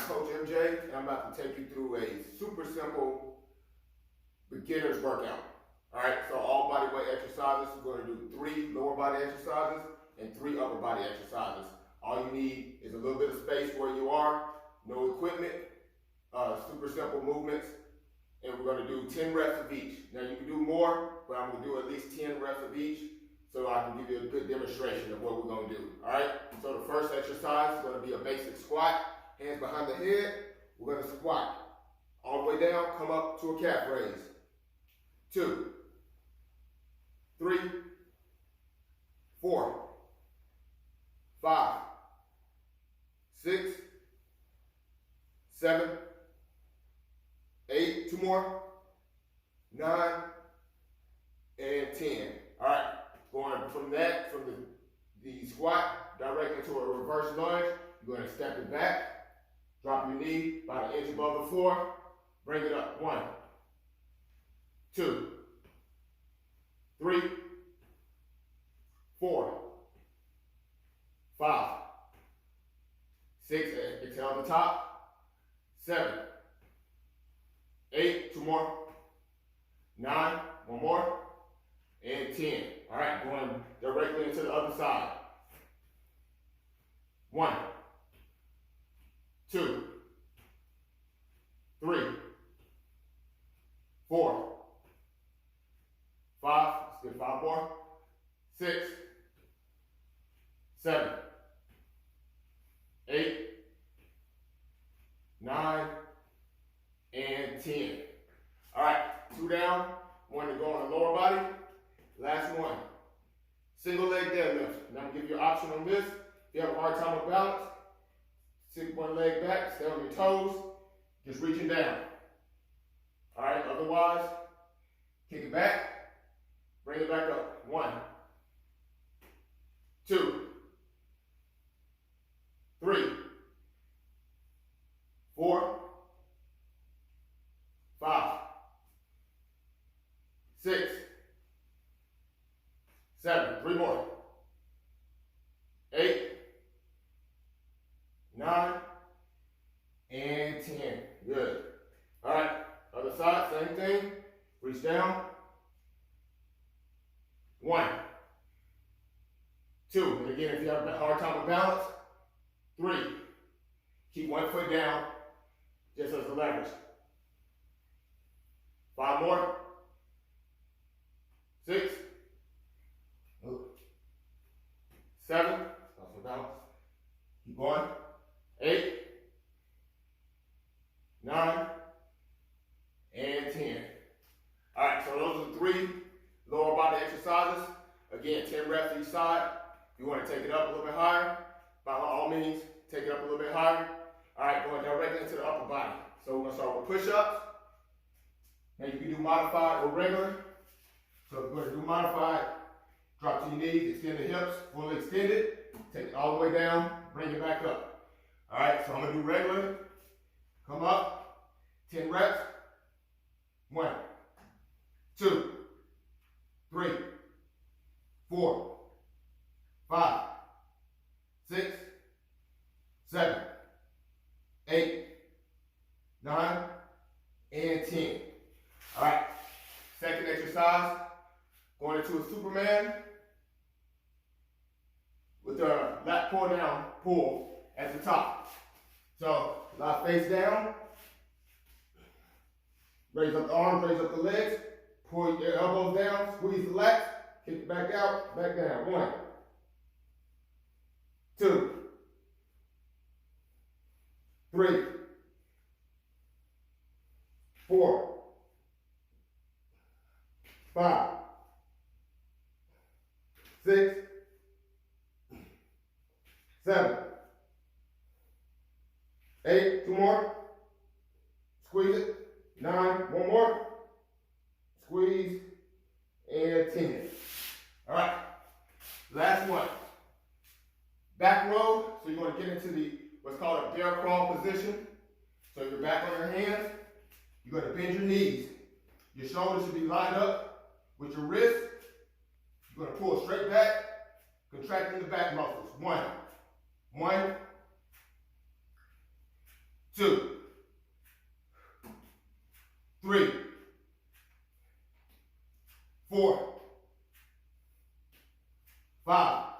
Coach MJ, and I'm about to take you through a super simple beginner's workout. All right, so all body weight exercises. We're going to do 3 lower body exercises and 3 upper body exercises. All you need is a little bit of space where you are, no equipment, super simple movements, and we're going to do 10 reps of each. Now you can do more, but I'm going to do at least 10 reps of each so I can give you a good demonstration of what we're going to do. All right, so the first exercise is going to be a basic squat. Hands behind the head. We're going to squat all the way down, come up to a calf raise. 2, 3, 4, 5, 6, 7, 8, 2 more, 9, and 10. All right, going from that, from the squat directly to a reverse lunge, you're going to step it back, drop your knee about 1 inch above the floor, bring it up. 1, 2, 3, 4, 5, 6, exhale at the top, 7, 8, 2 more, 9, 1 more, and 10. All right, going directly into the other side. 1, 2, 3, 4, 5, let's get 5 more, 6, 7, 8, 9, and 10. All right, 2 down, 1 to go on the lower body. Last one, single leg deadlift. Now I'm gonna give you an option on this. If you have a hard time with balance, stick one leg back, stay on your toes, just reaching down. All right, otherwise, kick it back, bring it back up. 1, 2, 3, 4, 5, 6, 7, 3 more, 8, 9, and 10. Good. All right, other side, same thing. Reach down. 1, 2, and again, if you have a hard time with balance, 3. Keep 1 foot down, just as the leverage. 5 more. 6, 7, stop for balance. Keep going. 8, 9, and 10. All right, so those are the 3 lower body exercises. Again, 10 reps each side. If you want to take it up a little bit higher, by all means, take it up a little bit higher. All right, going directly into the upper body. So we're going to start with push-ups. Now you can do modified or regular. So if you're going to do modified, drop to your knees, extend the hips, fully extended. Take it all the way down, bring it back up. All right, so I'm going to do regular. Come up, 10 reps. 1, 2, 3, 4, 5, 6, 7, 8, 9, and 10. All right, second exercise, going into a Superman with the lat pull-down pull at the top. So, lie face down, raise up the arms, raise up the legs, pull your elbows down, squeeze the lats, kick it back out, back down. 1, 2, 3, 4, 5, 6, 7, 8, 2 more, squeeze it, 9, 1 more, squeeze, and 10. All right, last one. Back row, so you're going to get into what's called a bear crawl position. So you're back on your hands, you're going to bend your knees. Your shoulders should be lined up with your wrists. You're going to pull straight back, contracting the back muscles. 1, 1, 2, 3, 4, 5,